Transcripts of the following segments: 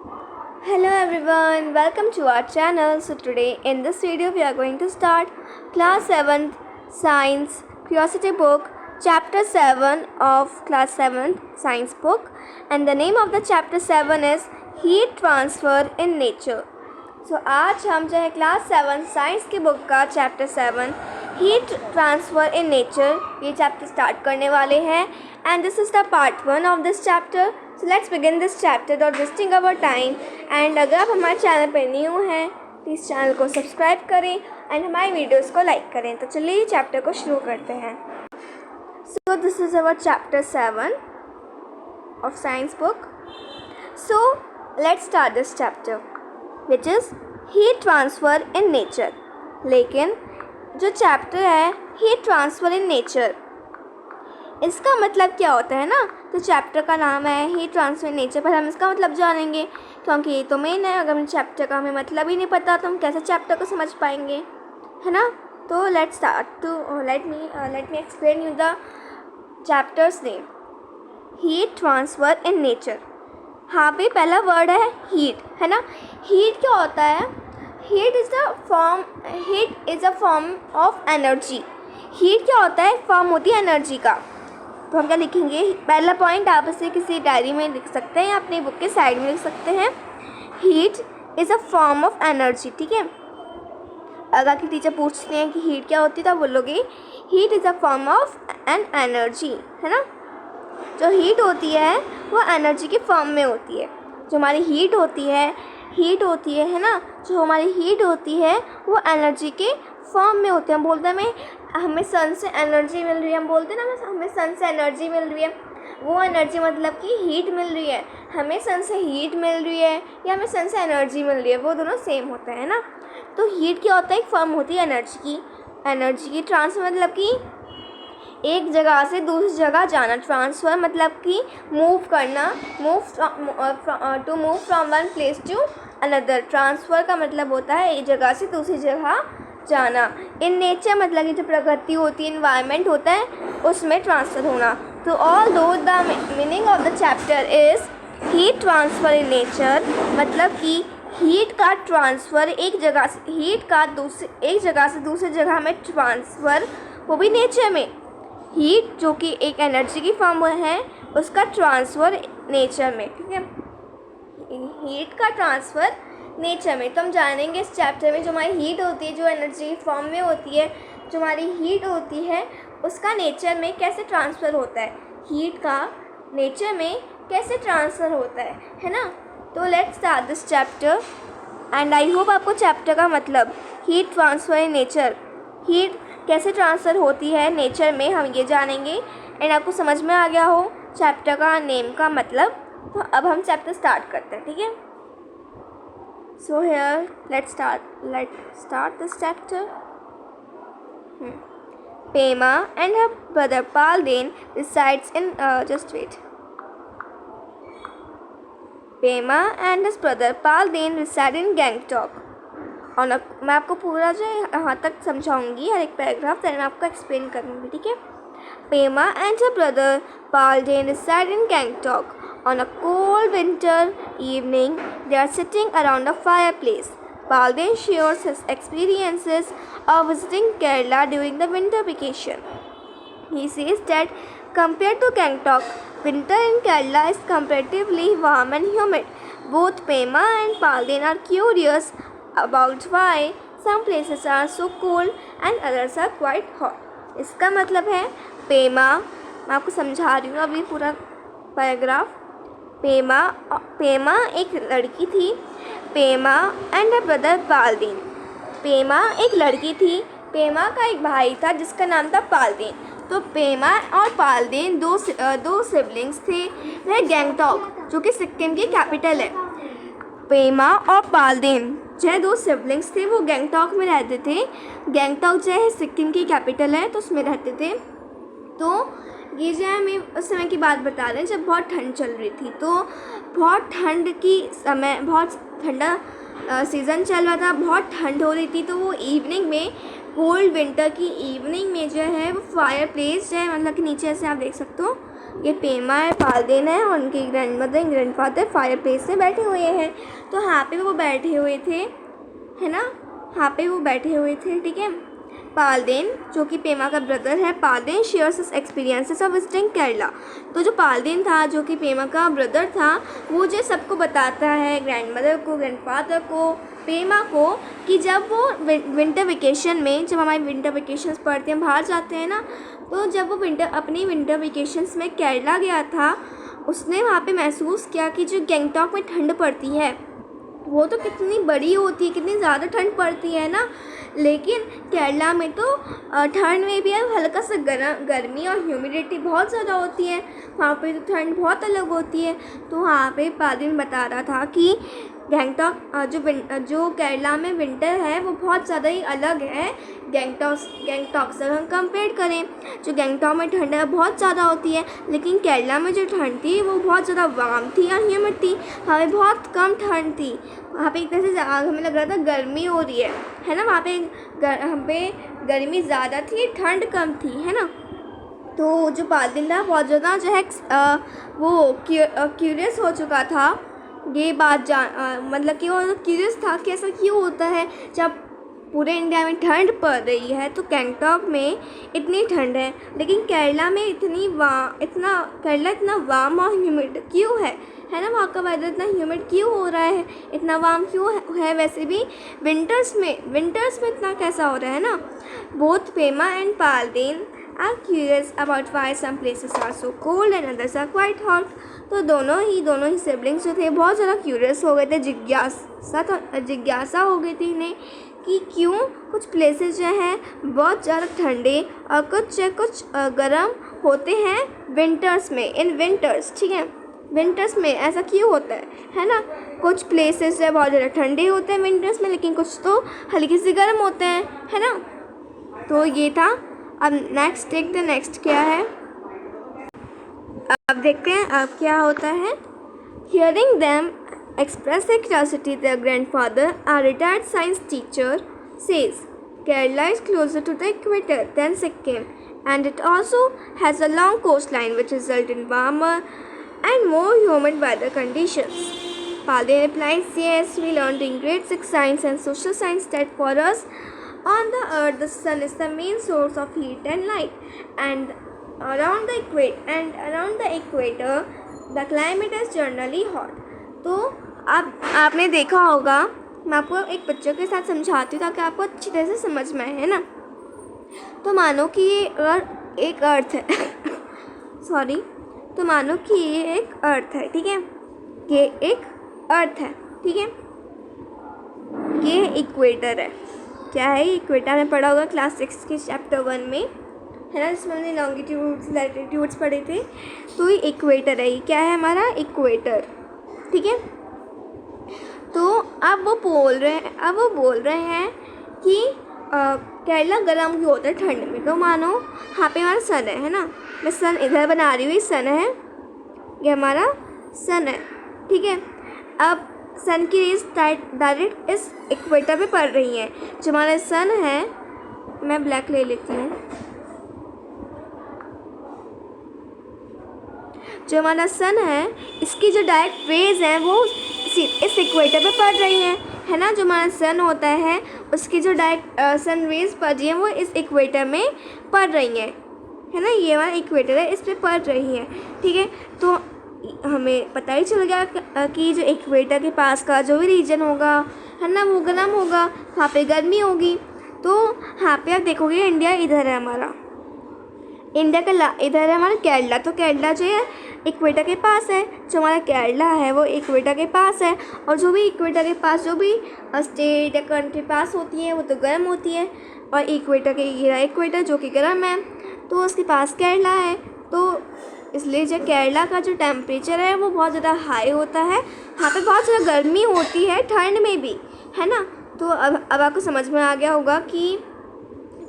Hello everyone, welcome to our channel. So today in this video we are going to start class 7th science curiosity book chapter 7 of class 7th science book, and the name of the chapter 7 is heat transfer in nature. So आज हम जो है class 7 science की book का chapter 7 heat transfer in nature ये chapter start करने वाले हैं, and this is the part 1 of this chapter. So let's begin this chapter और वेस्टिंग अवर टाइम. एंड अगर आप हमारे चैनल पर न्यू हैं प्लीज़ चैनल को सब्सक्राइब करें एंड हमारी वीडियोज़ को लाइक करें. तो चलिए चैप्टर को शुरू करते हैं. So this is our chapter 7 of science book. So let's start this chapter which is heat transfer in nature. लेकिन जो चैप्टर है हीट ट्रांसफ़र इन नेचर, इसका मतलब क्या होता है ना. तो चैप्टर का नाम है हीट ट्रांसफ़र इन नेचर, पर हम इसका मतलब जानेंगे क्योंकि ये तो मेन है. अगर चैप्टर का हमें मतलब ही नहीं पता तो हम कैसे चैप्टर को समझ पाएंगे, है ना. तो let's start to let me explain you the chapters name. Heat transfer in nature. हाँ भाई, पहला वर्ड है हीट, है ना. हीट क्या होता है? Heat is a form of energy. Heat क्या होता है? फॉर्म होती है एनर्जी का. तो हम क्या लिखेंगे? पहला पॉइंट आप इसे किसी डायरी में लिख सकते हैं या अपनी बुक के साइड में लिख सकते हैं. Heat is a form of energy. ठीक है. अगर कि टीचर पूछते हैं कि हीट क्या होती है तो आप बोलोगे heat is a form of an energy, है ना. जो हीट होती है वो एनर्जी की फॉर्म में होती है. जो हमारी हीट होती है ना, जो हमारी हीट होती है वो एनर्जी के फॉर्म में होती है. हम बोलते हैं हमें सन से एनर्जी मिल रही है, हम बोलते हैं ना हमें सन से एनर्जी मिल रही है. वो एनर्जी मतलब कि हीट मिल रही है. हमें सन से हीट मिल रही है या हमें सन से एनर्जी मिल रही है, वो दोनों सेम होते हैं ना. तो हीट क्या होता है? एक फॉर्म होती है एनर्जी की. ट्रांसफर मतलब कि एक जगह से दूसरी जगह जाना. ट्रांसफ़र मतलब कि मूव करना, to move from one place to another. Transfer का मतलब होता है एक जगह से दूसरी जगह जाना. इन नेचर मतलब कि जो प्रकृति होती है, इन्वायरमेंट होता है, उसमें ट्रांसफ़र होना. तो ऑल दो the meaning of the chapter is heat transfer in nature, मतलब कि हीट का ट्रांसफ़र एक जगह से दूसरी जगह में ट्रांसफ़र, वो भी नेचर में. हीट जो कि एक एनर्जी की फॉर्म है, उसका ट्रांसफ़र नेचर में. ठीक है. हीट का ट्रांसफ़र नेचर में. तो हम जानेंगे इस चैप्टर में जो हमारी हीट होती है, जो एनर्जी की फॉर्म में होती है, जो हमारी हीट होती है उसका नेचर में कैसे ट्रांसफ़र होता है. हीट का नेचर में कैसे ट्रांसफ़र होता है ना. तो let's start this chapter and I hope आपको चैप्टर का मतलब heat transfer in nature, heat कैसे ट्रांसफ़र होती है नेचर में, हम ये जानेंगे. एंड आपको समझ में आ गया हो चैप्टर का नेम का मतलब. तो अब हम चैप्टर स्टार्ट करते हैं. ठीक है. So here let's start this chapter. Pema and her brother Palden resides in just wait. Pema and his brother Palden reside in Gangtok. और मैं आपको पूरा जो है यहाँ तक समझाऊंगी, हर एक पैराग्राफ, फिर मैं आपको एक्सप्लेन करूँगी. ठीक है. Pema and her brother Palden reside in Gangtok. On a cold winter evening, they are sitting around a fireplace. Palden shares his experiences of visiting Kerala during the winter vacation. He says that compared to Gangtok, winter in Kerala is comparatively warm and humid. Both Pema and Palden are curious about why some places are so cold and others are quite hot. इसका मतलब है पेमा, मैं आपको समझा रही हूँ अभी पूरा पैराग्राफ. पेमा एक लड़की थी. Pema and her brother Palden. Pema एक लड़की थी. पेमा का एक भाई था जिसका नाम था पालदेन. तो पेमा और पालदेन दो सिबलिंग्स थे. वह गैंगटॉक जो कि सिक्किम की कैपिटल है. पेमा और पालदेन जो है दो सिबलिंग्स थे, वो गैंगटॉक में रहते थे. गैंगटॉक जो है सिक्किम की कैपिटल है, तो उसमें रहते थे. तो ये जो है हमें उस समय की बात बता रहे हैं जब बहुत ठंड चल रही थी. तो बहुत ठंडा सीज़न चल रहा था, बहुत ठंड हो रही थी. तो वो इवनिंग में, कोल्ड विंटर की इवनिंग में जो है वो फायर प्लेस जो है, मतलब कि नीचे ऐसे आप देख सकते हो ये पेमा है, पालदेन है और उनके ग्रैंडमदर ग्रैंडफादर फायर प्लेस में बैठे हुए हैं। तो यहाँ पे वो बैठे हुए थे, है ना, यहाँ पे वो बैठे हुए थे, ठीक है। पालदेन जो कि पेमा का ब्रदर है, Palden shares his experiences of visiting Kerala. तो जो पालदेन था जो कि पेमा का ब्रदर था, वो जो सबको बताता है, ग्रैंडमदर को, ग्रैंडफादर को, पेमा को, कि जब वो विंटर वेकेशन में, जब हमारे विंटर वेकेशंस पड़ते हैं, बाहर जाते हैं ना, तो जब वो अपनी विंटर वेकेशंस में केरला गया था, उसने वहाँ पे महसूस किया कि जो गैंगटॉक में ठंड पड़ती है वो तो कितनी बड़ी होती है, कितनी ज़्यादा ठंड पड़ती है ना, लेकिन केरला में तो ठंड में भी हल्का सा गर्मी और ह्यूमिडिटी बहुत ज़्यादा होती है, वहाँ पे तो ठंड बहुत अलग होती है। तो वहाँ पे पादिन बता रहा था कि गैंगटॉक जो केरला में विंटर है वो बहुत ज़्यादा ही अलग है गैंगटॉक से हम कंपेयर करें। जो गैंगटॉक में ठंड है बहुत ज़्यादा होती है, लेकिन केरला में जो ठंड थी वो बहुत ज़्यादा वार्म थी और ह्यूमिड थी, हमें बहुत कम ठंड थी। वहाँ पे एक तरह से हमें लग रहा था गर्मी हो रही है ना, वहाँ पे गर्मी ज़्यादा थी, ठंड कम थी, है ना। तो जो पालदिन था बहुत ज़्यादा जो है वो क्यूरियस हो चुका था ये बात मतलब कि वो क्यूरियस था कि ऐसा क्यों होता है, जब पूरे इंडिया में ठंड पड़ रही है तो गैंगटॉक में इतनी ठंड है, लेकिन केरला में इतना वार्म और ह्यूमिड क्यों है ना, वहाँ का वेदर इतना ह्यूमिड क्यों हो रहा है, इतना वार्म क्यों है। वैसे भी विंटर्स में इतना कैसा हो रहा है ना। Both Pema and Palden are curious about why some places are so cold and others are quite hot। तो दोनों ही सिबलिंग्स जो थे बहुत ज़्यादा क्यूरियस हो गए थे, जिज्ञासा हो गई थी इन्हें कि क्यों कुछ प्लेसेस जो हैं बहुत ज़्यादा ठंडे और कुछ गर्म होते हैं विंटर्स में, इन विंटर्स, ठीक है, विंटर्स में ऐसा क्यों होता है ना। कुछ प्लेसेस जो है बहुत ज़्यादा ठंडे होते हैं विंटर्स में, लेकिन कुछ तो हल्के से गर्म होते हैं, है ना। तो ये था। अब नेक्स्ट क्या है, अब देखते हैं अब क्या होता है। Hearing them express their curiosity, their grandfather, a retired science teacher, says Kerala is closer to the equator than Sikkim, and it also has a long coastline which results in warmer and more humid weather conditions. Palde replies, yes, we learned in grade 6 science and social science that for us on the earth the sun is the main source of heat and light, and around the equator the climate is generally hot। तो आपने देखा होगा, मैं आपको एक बच्चों के साथ समझाती हूँ ताकि आपको अच्छी तरह से समझ में आए, है ना। तो मानो कि ये एक अर्थ है सॉरी, तो मानो कि ये एक अर्थ है, ठीक है, ये एक अर्थ है, ठीक है, ये इक्वेटर है। क्या है इक्वेटर, में पढ़ा होगा क्लास 6 के चैप्टर 1 में, है ना, जिसमें हमने लॉन्गिट्यूड्स लैटिट्यूड्स पढ़े थे। तो ये इक्वेटर है, ये क्या है हमारा इक्वेटर, ठीक है। तो अब वो बोल रहे हैं कि केरला गर्म क्यों होता है ठंड में। तो मानो यहाँ पे हमारा सन है ना, मैं सन इधर बना रही हूँ, सन है, ये हमारा सन है, ठीक है। अब सन की रेज डायरेक्ट इस इक्वेटर पे पड़ रही हैं। जो हमारा सन है, मैं ब्लैक ले लेती हूँ, जो हमारा सन है इसकी जो डायरेक्ट रेज हैं वो इस इक्वेटर पे पड़ रही हैं, है ना। जो हमारा सन होता है उसकी जो डायरेक्ट सन रेज पड़ रही हैं वो इस इक्वेटर में पड़ रही हैं, है ना। ये हमारा इक्वेटर है, इस पर पड़ रही हैं, ठीक है। तो हमें पता ही चल गया कि जो इक्वेटर के पास का जो भी रीजन होगा, है ना, वो गर्म होगा, वहाँ पे गर्मी होगी। तो यहाँ पे आप देखोगे इंडिया इधर है हमारा, इंडिया का इधर है हमारा केरला। तो केरला जो है इक्वेटर के पास है, जो हमारा केरला है वो इक्वेटर के पास है। और जो भी इक्वेटर के पास जो भी स्टेट या कंट्री पास होती है वो तो गर्म होती है, और इक्वेटर के ये इक्वेटर जो कि गर्म है, तो उसके पास केरला है। तो इसलिए जो केरला का जो टेम्परेचर है वो बहुत ज़्यादा हाई होता है, वहाँ पे बहुत ज़्यादा गर्मी होती है ठंड में भी, है ना। तो अब आपको समझ में आ गया होगा कि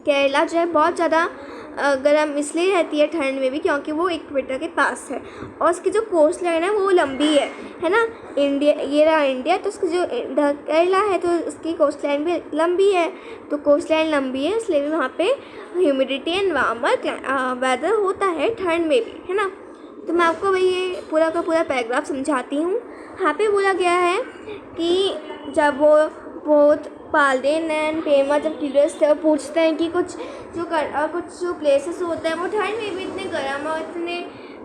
केरला जो है बहुत ज़्यादा गर्म इसलिए रहती है ठंड में भी क्योंकि वो इक्वेटर के पास है, और उसकी जो कोस्ट लाइन है वो लंबी है ना। ये रहा इंडिया, तो उसकी जो केरला है तो उसकी कोस्ट लाइन भी लंबी है। तो कोस्ट लाइन लंबी है इसलिए वहाँ पे ह्यूमिडिटी एंड वार्मर वेदर होता है ठंड में भी, है ना। तो मैं आपको भाई ये पूरा का पूरा पैराग्राफ समझाती हूँ। यहाँ पे बोला गया है कि जब वो बहुत पाल्देन एंड पेमा जब क्यूरियस थे, वो पूछते हैं कि कुछ जो प्लेसेस होते हैं वो ठंड में भी इतने गर्म और इतने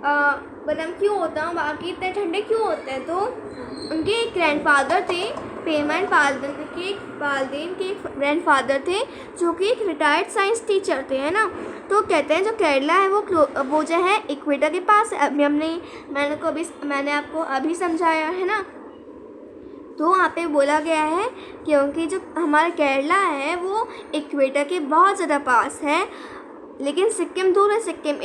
गर्म क्यों होता है, बाकी इतने ठंडे क्यों होते हैं। तो उनके एक ग्रैंडफादर थे, पेमा एंड पाल्देन के ग्रैंडफादर थे जो कि एक रिटायर्ड साइंस टीचर थे, है ना। तो कहते हैं जो केरला है वो जो है इक्वेटर के पास है। अभी मैंने आपको अभी समझाया है ना। तो वहाँ पे बोला गया है क्योंकि जो हमारा केरला है वो इक्वेटर के बहुत ज़्यादा पास है, लेकिन सिक्किम दूर है, सिक्किम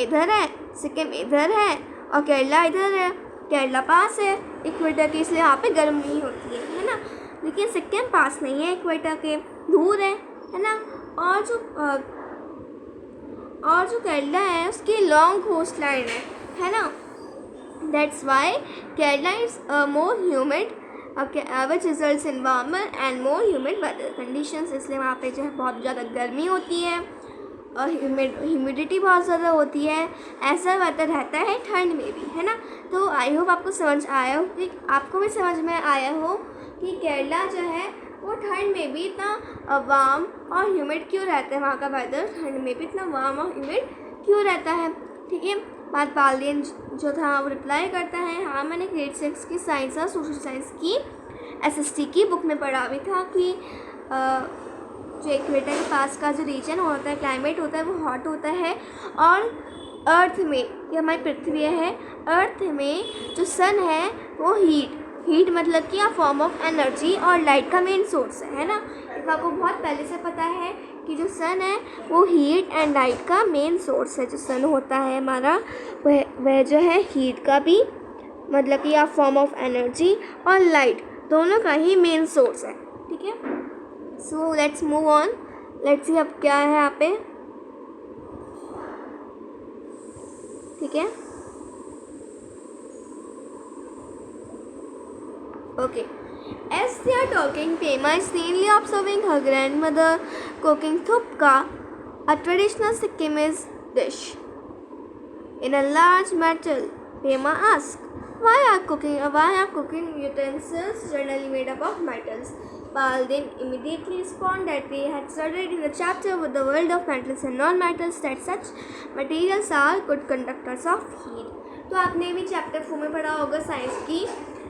इधर है और केरला इधर है। केरला पास है इक्वेटर के, इसलिए यहाँ पे गर्म नहीं होती है ना। लेकिन सिक्किम पास नहीं है इक्वेटर के, दूर है ना। और जो केरला है उसकी लॉन्ग कोस्ट लाइन है ना। That's why Kerala is more humid which results in warmer and more humid weather conditions. इसलिए वहाँ पे जो है बहुत ज़्यादा गर्मी होती है और ह्यूमिडिटी बहुत ज़्यादा होती है। ऐसा वेदर रहता है ठंड में भी, है ना। तो आई होप आपको समझ आया हो, कि आपको भी समझ में आया हो कि केरला जो है वो ठंड में भी इतना वार्म और ह्यूमिड क्यों रहता है, वहाँ का वेदर ठंड में भी इतना वार्म और ह्यूमिड क्यों रहता है। ठीक है। बात पाल्देन जो था वो रिप्लाई करता है, हाँ मैंने ग्रेड 6 की साइंस और सोशल साइंस की SST की बुक में पढ़ा भी था कि जो इक्वेटर के पास का जो रीजन होता है, क्लाइमेट होता है, वो हॉट होता है। और अर्थ में, ये हमारी पृथ्वी है, अर्थ में जो सन है वो हीट मतलब कि a फॉर्म ऑफ एनर्जी और लाइट का मेन सोर्स है ना। इसका आपको बहुत पहले से पता है कि जो सन है वो हीट एंड लाइट का मेन सोर्स है। जो सन होता है हमारा वह जो है हीट का भी मतलब कि a फॉर्म ऑफ एनर्जी और लाइट दोनों का ही मेन सोर्स है। ठीक है। So let's move on, let's see अब क्या है यहाँ पे। ठीक है। Okay. As they are talking, Pema is keenly observing her grandmother cooking thupka, a traditional Sikkimese dish. In a large metal, Pema asks, "Why are cooking utensils generally made up of metals?" Palden immediately responded that they had studied in the chapter with the world of metals and non-metals that such materials are good conductors of heat. तो आपने भी chapter 4 में पढ़ा होगा science की,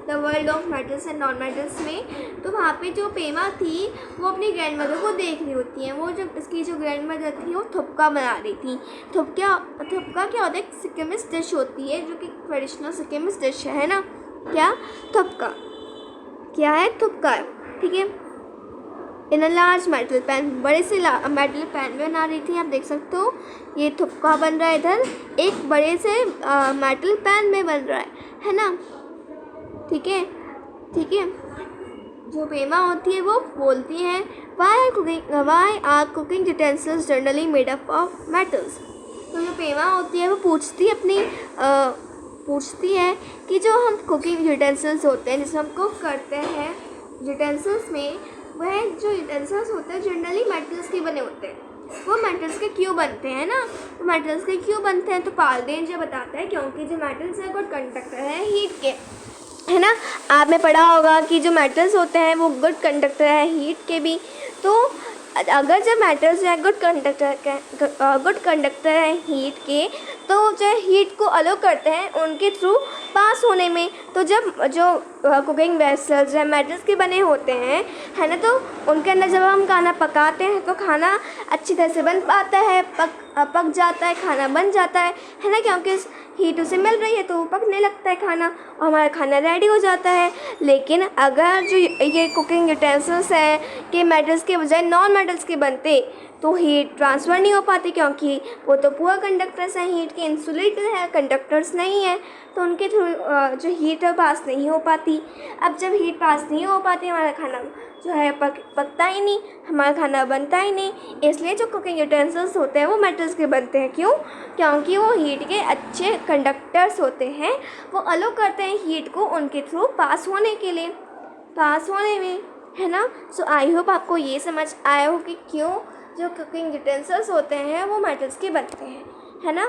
the world of metals and non metals में। तो वहाँ पे जो पेमा थी वो अपनी ग्रैंड मदर को देख रही होती हैं। वो जब इसकी जो ग्रैंड मदर थी वो थुपका बना रही थी। थुपका क्या होता है, एक सिक्किमिस डिश होती है जो कि ट्रेडिशनल सिक्किमिस डिश है ना। क्या थुपका क्या है, थुपका है। ठीक है। इन अ लार्ज मेटल पैन, बड़े से मेटल पैन में बना रही थी। आप देख सकते हो ये थुपका बन रहा है, इधर एक बड़े से मेटल पैन में बन रहा है ना। ठीक है। जो पेमा होती है वो बोलती है, why are cooking utensils generally made up of metals. तो जो पेमा होती है वो पूछती है कि जो हम कुकिंग यूटेंसिल्स होते हैं जिसमें हम कुक करते हैं, यूटेंसिल्स में वह जो यूटेंसिल्स होते हैं जनरली मेटल्स के बने होते हैं। वो मेटल्स के क्यों बनते हैं ना। तो मेटल्स के क्यों बनते हैं तो पाल्देन जो बताता है, क्योंकि जो मेटल्स है गुड कंडक्टर है हीट के, है ना। आपने पढ़ा होगा कि जो मेटल्स होते हैं वो गुड कंडक्टर है हीट के भी। तो अगर जो मेटल्स जो है गुड कंडक्टर है हीट के, तो जो हीट को अलो करते हैं उनके थ्रू पास होने में। तो जब जो कुकिंग वेसल्स है मेटल्स के बने होते हैं, है ना, तो उनके अंदर जब हम खाना पकाते हैं तो खाना अच्छी तरह से बन पाता है, पक जाता है, खाना बन जाता है ना, क्योंकि हीट उसे मिल रही है तो वो पकने लगता है खाना और हमारा खाना रेडी हो जाता है। लेकिन अगर जो ये कुकिंग यूटेंसिल्स हैं कि मेटल्स के बजाय नॉन मेटल्स के बनते तो हीट ट्रांसफ़र नहीं हो पाती, क्योंकि वो तो पुअर कंडक्टर्स हैं, हीट के इंसुलेटर है, कंडक्टर्स नहीं है, तो उनके थ्रू जो हीट है पास नहीं हो पाती। अब जब हीट पास नहीं हो पाती हमारा खाना जो है पकता ही नहीं, हमारा खाना बनता ही नहीं। इसलिए जो कुकिंग यूटेंसिल्स होते हैं वो मेटल्स के बनते हैं। क्यों? क्योंकि वो हीट के अच्छे कंडक्टर्स होते हैं, वो अलो करते हैं हीट को उनके थ्रू पास होने में, है ना। सो आई होप आपको ये समझ आया हो कि क्यों जो कुकिंग यूटेंसिल्स होते हैं वो मेटल्स के बनते हैं, है ना।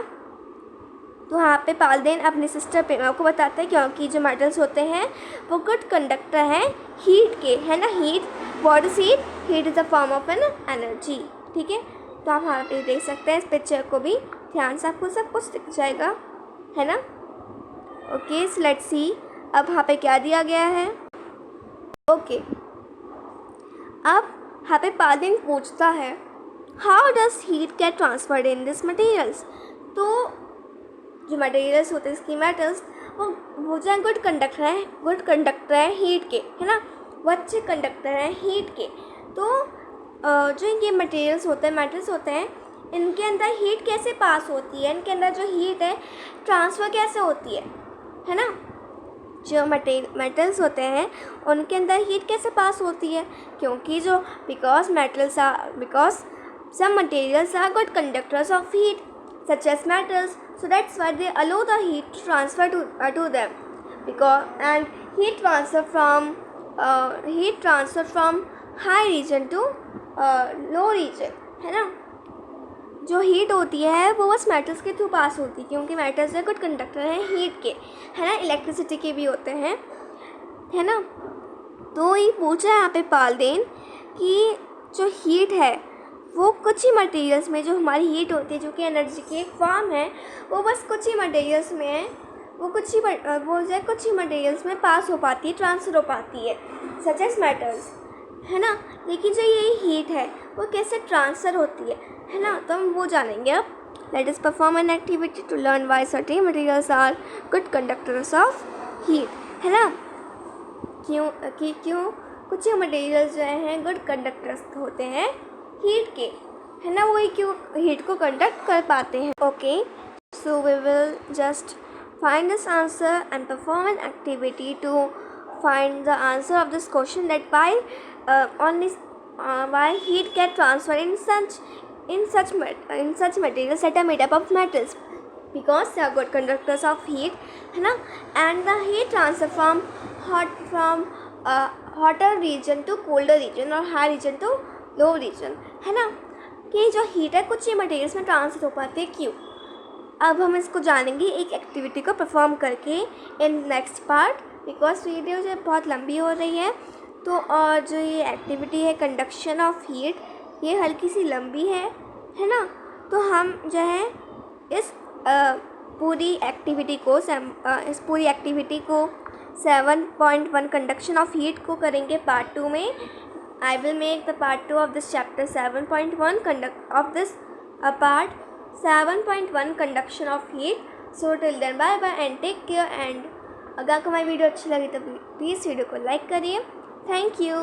तो यहाँ पे पाल्देन अपनी सिस्टर प्रेमा को बताते हैं क्योंकि जो मेटल्स होते हैं वो गुड कंडक्टर हैं हीट के, है ना। Heat, what is heat? Heat is a form of an energy, ठीक है। तो आप यहाँ पे देख सकते हैं इस पिक्चर को भी ध्यान से, आपको सब कुछ दिख जाएगा, है ना। ओके, सो लेट्स सी अब यहाँ पे क्या दिया गया है। ओके, अब यहाँ पे पाल्देन पूछता है how does heat get transferred in this materials. तो जो मटेरियल्स होते हैं इसकी मेटल्स वो जो है गुड कंडक्टर है हीट के, है ना। वो अच्छे कंडक्टर हैं हीट के। तो जो ये मटेरियल्स होते हैं, मेटल्स होते हैं, इनके अंदर हीट कैसे पास होती है, इनके अंदर जो हीट है ट्रांसफ़र कैसे होती है ना। जो मेटल्स होते हैं उनके अंदर हीट कैसे पास होती है, क्योंकि जो because some materials are good conductors of heat such as metals, so that's why they allow the heat to transfer to them, and heat transfer from high region to low region, है ना। जो heat होती है वो बस metals के through pass होती है क्योंकि मेटल्स है गुड कंडक्टर हैं हीट के, है ना। इलेक्ट्रिसिटी के भी होते हैं, है ना। तो ये पूछा है यहाँ पे पाल्देन कि जो हीट है वो कुछ ही मटेरियल्स में, जो हमारी हीट होती है जो कि एनर्जी की एक फॉर्म है, वो बस कुछ ही मटेरियल्स में है, वो कुछ ही मटेरियल्स में पास हो पाती है, ट्रांसफ़र हो पाती है, सच एज मेटल्स, है ना। लेकिन जो ये हीट है वो कैसे ट्रांसफ़र होती है ना। तो हम वो जानेंगे अब। Let us perform an activity to learn why certain materials are good conductors of heat, है ना। क्यों कुछ ही मटेरियल्स जो हैं गुड कंडक्टर्स होते हैं हीट के, है ना। वही क्यों हीट को कंडक्ट कर पाते हैं। Okay, so we will just find this answer and perform an activity to find the answer of this question, that why heat get transferred in such materials that are made up of metals, because they are good conductors of heat, है ना। and the heat transfer from hotter region to colder region और high region to low region, है ना। कि जो heat है कुछ ही materials में ट्रांसफर हो पाती है, क्यों। अब हम इसको जानेंगे एक एक्टिविटी को परफॉर्म करके in next part, because video जो बहुत लंबी हो रही है। तो और जो ये एक्टिविटी है कंडक्शन ऑफ हीट, ये हल्की सी लंबी है ना। तो हम जो है इस पूरी एक्टिविटी को 7.1 कंडक्शन ऑफ हीट को करेंगे पार्ट 2 में। I will make the part 2 of this chapter 7.1 part 7.1 conduction of heat. So till then bye bye and take care. And अगर आपको हमारी वीडियो अच्छी लगी तो प्लीज़ वीडियो को लाइक करिए। Thank you.